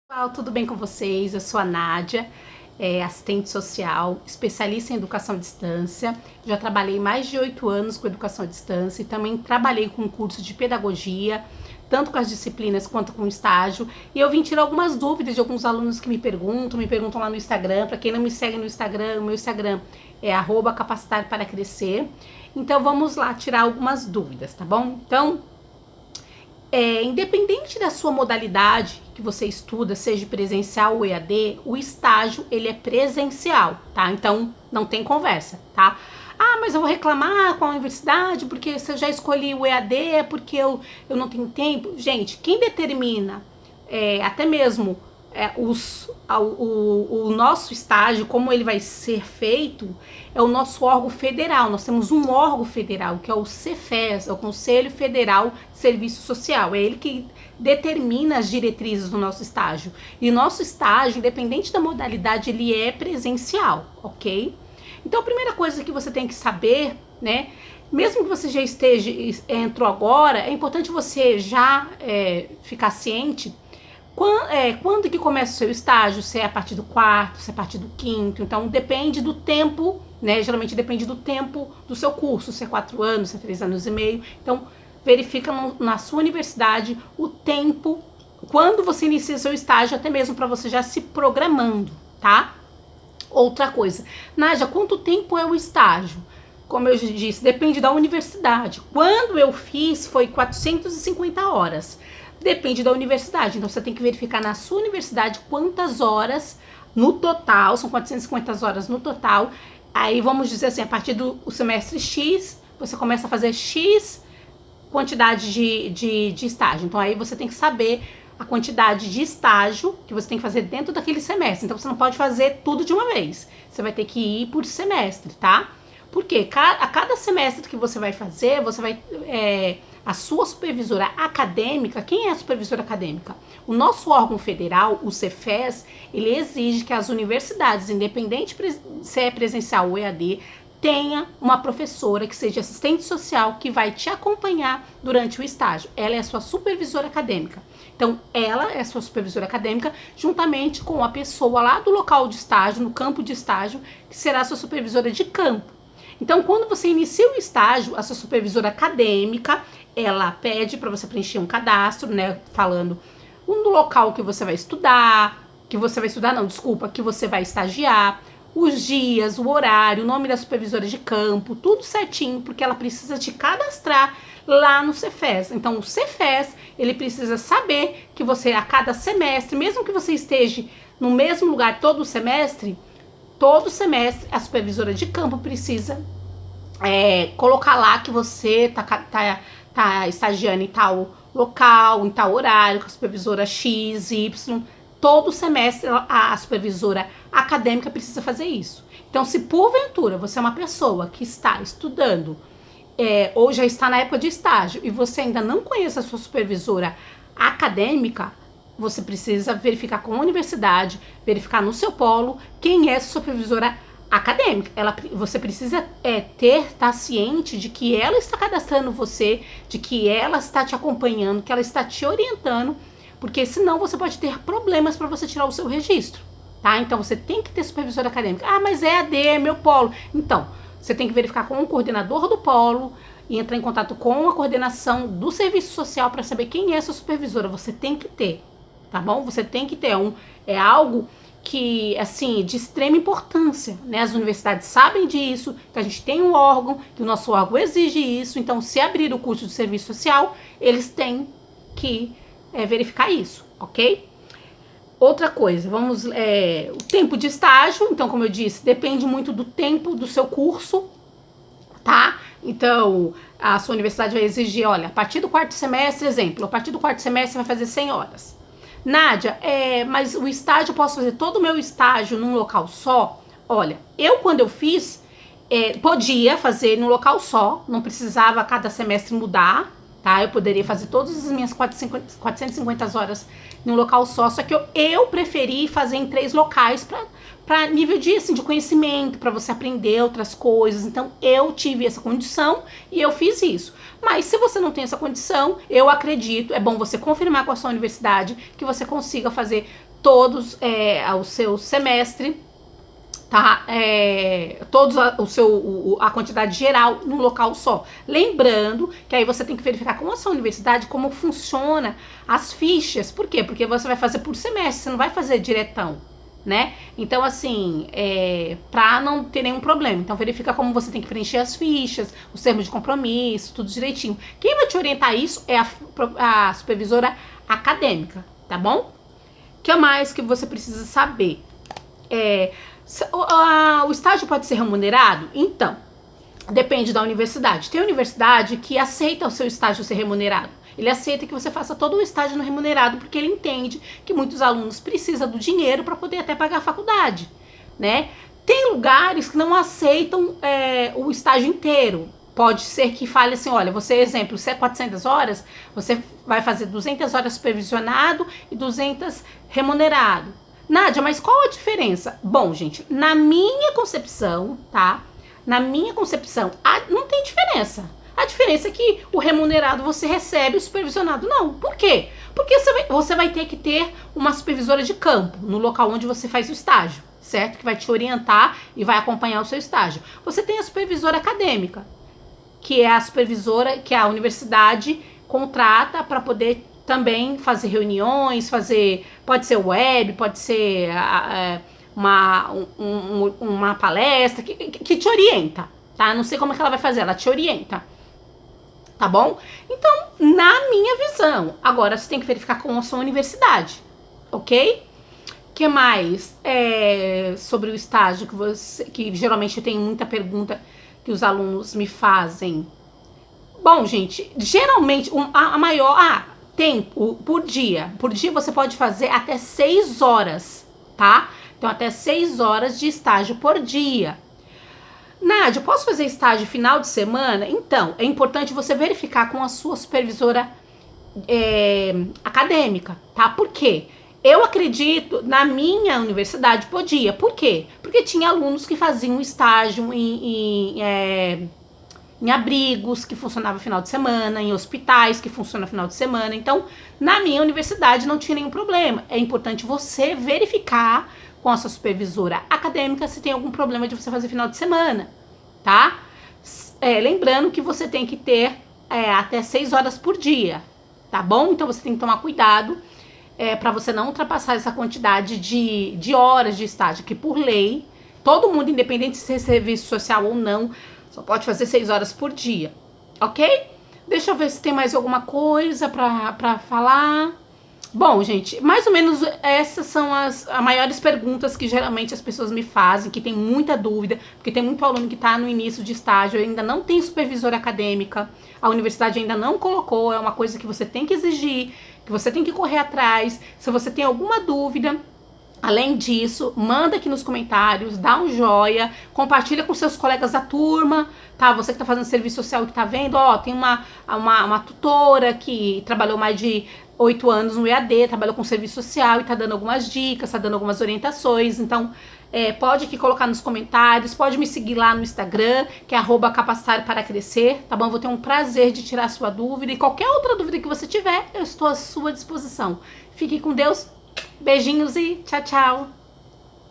Pessoal, tudo bem com vocês? Eu sou a Nádia, assistente social, especialista em educação à distância. Já trabalhei mais de 8 anos com educação à distância e também trabalhei com curso de pedagogia, tanto com as disciplinas quanto com o estágio. E eu vim tirar algumas dúvidas de alguns alunos que me perguntam lá no Instagram. Para quem não me segue no Instagram, o meu Instagram é @capacitar-para-crescer. Então vamos lá tirar algumas dúvidas, tá bom? Então, independente da sua modalidade que você estuda, seja presencial ou EAD, o estágio ele é presencial, tá? Então não tem conversa, tá? Ah, mas eu vou reclamar com a universidade porque se eu já escolhi o EAD é porque eu não tenho tempo. Gente, quem determina até mesmo o nosso estágio, como ele vai ser feito, é o nosso órgão federal. Nós temos um órgão federal, que é o Cefes, é o Conselho Federal de Serviço Social. É ele que determina as diretrizes do nosso estágio. E o nosso estágio, independente da modalidade, ele é presencial, ok? Então, a primeira coisa que você tem que saber, né? Mesmo que você já entrou agora, é importante você já ficar ciente quando que começa o seu estágio, se é a partir do quarto, se é a partir do quinto. Então depende do tempo, né? Geralmente depende do tempo do seu curso, se é 4 anos, se é 3 anos e meio. Então verifica na sua universidade o tempo, quando você inicia seu estágio, até mesmo para você já se programando, tá? Outra coisa, Nádia, quanto tempo é o estágio? Como eu já disse, depende da universidade. Quando eu fiz foi 450 horas. Depende da universidade, então você tem que verificar na sua universidade quantas horas no total, são 450 horas no total. Aí vamos dizer assim, a partir do semestre X, você começa a fazer X quantidade de estágio. Então aí você tem que saber a quantidade de estágio que você tem que fazer dentro daquele semestre. Então você não pode fazer tudo de uma vez, você vai ter que ir por semestre, tá? Porque a cada semestre que você vai fazer, você vai... a sua supervisora acadêmica, quem é a supervisora acadêmica? O nosso órgão federal, o Cefes, ele exige que as universidades, independente se é presencial ou EAD, tenha uma professora que seja assistente social que vai te acompanhar durante o estágio. Ela é a sua supervisora acadêmica. Então, ela é a sua supervisora acadêmica juntamente com a pessoa lá do local de estágio, no campo de estágio, que será a sua supervisora de campo. Então, quando você inicia o estágio, a sua supervisora acadêmica, ela pede para você preencher um cadastro, né, falando no local que você vai estudar, que você vai estagiar, os dias, o horário, o nome da supervisora de campo, tudo certinho, porque ela precisa te cadastrar lá no Cefes. Então, o Cefes, ele precisa saber que você, a cada semestre, mesmo que você esteja no mesmo lugar todo semestre, a supervisora de campo precisa colocar lá que você tá estagiando em tal local, em tal horário, com a supervisora X, Y. Todo semestre a supervisora acadêmica precisa fazer isso. Então, se porventura você é uma pessoa que está estudando ou já está na época de estágio e você ainda não conhece a sua supervisora acadêmica, você precisa verificar com a universidade, verificar no seu polo quem é a sua supervisora acadêmica. Você precisa estar ciente de que ela está cadastrando você, de que ela está te acompanhando, que ela está te orientando, porque senão você pode ter problemas para você tirar o seu registro, tá? Então você tem que ter supervisora acadêmica. Ah, mas EAD é meu polo. Então, você tem que verificar com o coordenador do polo e entrar em contato com a coordenação do serviço social para saber quem é a sua supervisora. Você tem que ter, tá bom? Você tem que ter algo que, assim, de extrema importância, né? As universidades sabem disso, que a gente tem um órgão, que o nosso órgão exige isso. Então, se abrir o curso de serviço social, eles têm que verificar isso, ok? Outra coisa, o tempo de estágio, então, como eu disse, depende muito do tempo do seu curso, tá? Então, a sua universidade vai exigir, olha, a partir do quarto semestre, exemplo, a partir do quarto semestre você vai fazer 100 horas. Nádia, mas o estágio, eu posso fazer todo o meu estágio num local só? Olha, quando eu fiz, podia fazer num local só, não precisava a cada semestre mudar, tá? Eu poderia fazer todas as minhas 450 horas num local só que eu preferi fazer em 3 locais para nível de conhecimento, para você aprender outras coisas. Então, eu tive essa condição e eu fiz isso. Mas se você não tem essa condição, eu acredito, é bom você confirmar com a sua universidade que você consiga fazer todos o seu semestre, tá? Todos a quantidade geral num local só. Lembrando que aí você tem que verificar com a sua universidade como funciona as fichas. Por quê? Porque você vai fazer por semestre, você não vai fazer diretão, né? Então, assim, pra não ter nenhum problema. Então, verifica como você tem que preencher as fichas, os termos de compromisso, tudo direitinho. Quem vai te orientar isso é a supervisora acadêmica, tá bom? O que mais que você precisa saber? O estágio pode ser remunerado? Então, depende da universidade. Tem universidade que aceita o seu estágio ser remunerado. Ele aceita que você faça todo o estágio no remunerado, porque ele entende que muitos alunos precisam do dinheiro para poder até pagar a faculdade, né? Tem lugares que não aceitam o estágio inteiro. Pode ser que fale assim, olha, você, exemplo, se é 400 horas, você vai fazer 200 horas supervisionado e 200 remunerado. Nádia, mas qual a diferença? Bom, gente, na minha concepção, tá? Na minha concepção, não tem diferença. A diferença é que o remunerado você recebe, o supervisionado não. Por quê? Porque você vai ter que ter uma supervisora de campo no local onde você faz o estágio, certo? Que vai te orientar e vai acompanhar o seu estágio. Você tem a supervisora acadêmica, que é a supervisora que a universidade contrata para poder também fazer reuniões, pode ser web, pode ser uma palestra que te orienta, tá? Não sei como é que ela vai fazer, ela te orienta, tá bom? Então, na minha visão, agora você tem que verificar com a sua universidade, ok? O que mais sobre o estágio que geralmente eu tenho muita pergunta que os alunos me fazem? Bom, gente, geralmente a maior tempo por dia. Por dia você pode fazer até 6 horas, tá? Então, até 6 horas de estágio por dia. Nádia, eu posso fazer estágio final de semana? Então, é importante você verificar com a sua supervisora acadêmica, tá? Por quê? Eu acredito, na minha universidade podia. Por quê? Porque tinha alunos que faziam estágio em abrigos, que funcionava final de semana, em hospitais, que funciona final de semana. Então, na minha universidade não tinha nenhum problema. É importante você verificar com a sua supervisora acadêmica se tem algum problema de você fazer final de semana, tá? Lembrando que você tem que ter até 6 horas por dia, tá bom? Então, você tem que tomar cuidado para você não ultrapassar essa quantidade de horas de estágio, que por lei, todo mundo, independente se é serviço social ou não, só pode fazer 6 horas por dia, ok? Deixa eu ver se tem mais alguma coisa pra falar. Bom, gente, mais ou menos essas são as maiores perguntas que geralmente as pessoas me fazem, que tem muita dúvida, porque tem muito aluno que tá no início de estágio, ainda não tem supervisora acadêmica, a universidade ainda não colocou, é uma coisa que você tem que exigir, que você tem que correr atrás. Se você tem alguma dúvida, além disso, manda aqui nos comentários, dá um joia, compartilha com seus colegas da turma, tá? Você que tá fazendo serviço social e que tá vendo, ó, tem uma tutora que trabalhou mais de 8 anos no EAD, trabalhou com serviço social e tá dando algumas dicas, tá dando algumas orientações. Então, pode aqui colocar nos comentários, pode me seguir lá no Instagram, que é @capacitar-para-crescer, tá bom? Vou ter um prazer de tirar a sua dúvida e qualquer outra dúvida que você tiver, eu estou à sua disposição. Fique com Deus. Beijinhos e tchau, tchau!